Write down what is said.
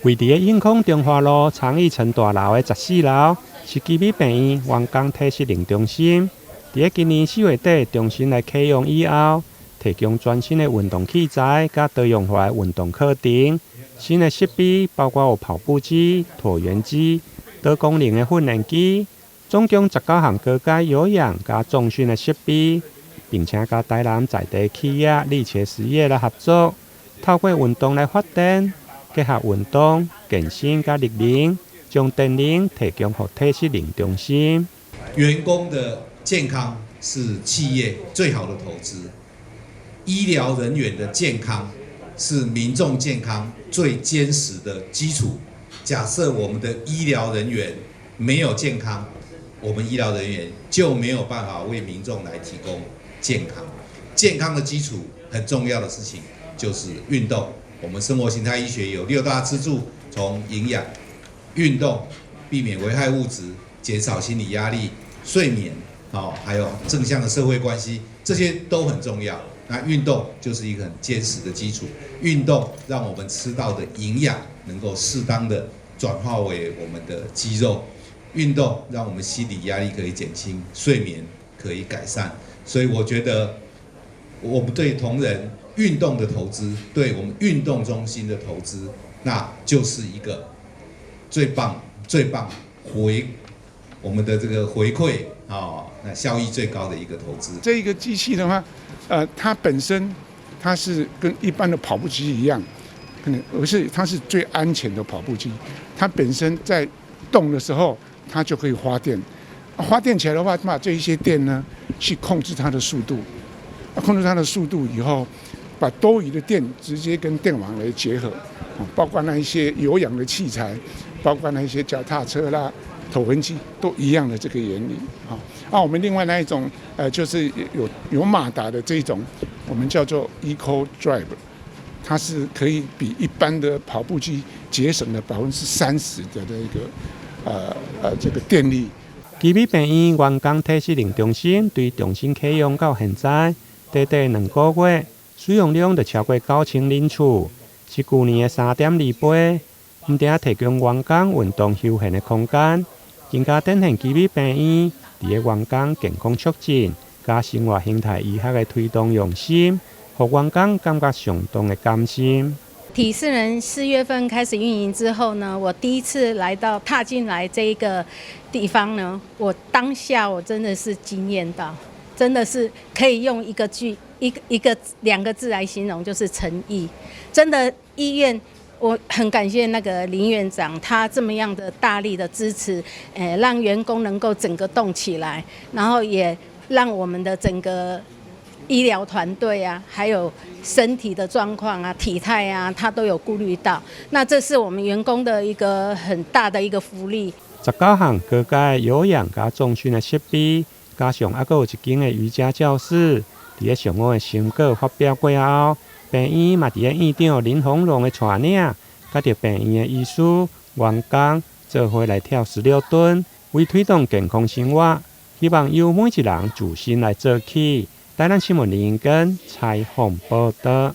位伫永康中华路长益城大楼的14楼，是基美病院员工体适能中心。伫今年4月底重新来启用以后，提供全新的运动器材甲多样化的运动课程。新的设备包括有跑步机、椭圆机、多功能的训练机，总共19项高阶有氧加重训的设备，并且甲台南在地企业力切实业来合作，透过运动来发展。结合运动、健身加力量，将电能提供给体适能中心。员工的健康是企业最好的投资，医疗人员的健康是民众健康最坚实的基础。假设我们的医疗人员没有健康，我们医疗人员就没有办法为民众来提供健康。健康的基础很重要的事情就是运动。我们生活形态医学有6大支柱，从营养、运动、避免危害物质、减少心理压力、睡眠，还有正向的社会关系，这些都很重要。那运动就是一个很坚实的基础，运动让我们吃到的营养能够适当的转化为我们的肌肉，运动让我们心理压力可以减轻，睡眠可以改善。所以我觉得我们对同仁运动的投资，对我们运动中心的投资，那就是一个最棒我们的这个回馈那效益最高的一个投资。这一个机器的话，它本身它是跟一般的跑步机一样，它是最安全的跑步机。它本身在动的时候，它就可以发电。发电起来的话，把这一些电呢去控制它的速度。控制它的速度以后，把多余的电直接跟电网来结合，包括那一些有氧的器材，包括那一些脚踏车啦、椭圆机都一样的这个原理。我们另外那一种就是有马达的这一种，我们叫做 Eco Drive， 它是可以比一般的跑步机节省了30%的一个这个电力。基美病院员工体适能中心对重新启用到现在，短短2个月，使用量就超过9000人次，是去年的3.2倍。唔仅提供员工运动休闲的空间，更加展现基美病院伫个员工健康促进、加生活形态医学的推动用心，让员工感觉相当的甘心。体适能4月份开始运营之后呢，我第一次踏进来这一个地方呢，我当下真的是惊艳到，真的是可以用2个字来形容，就是诚意。真的医院，我很感谢那个林院长，他这么样的大力的支持，让员工能够整个动起来，然后也让我们的整个医疗团队啊，还有身体的状况啊、体态啊，他都有顾虑到。那这是我们员工的一个很大的一个福利。19项高阶有氧加重训的设备，加上还有一间的瑜伽教室。伫个上午的成果发表过后，病院嘛伫个院长林鸿龙的带领，甲着病院的医师、员工做伙来跳16吨，为推动健康生活，希望由每一人自身来做起。台南新闻林根采访报道。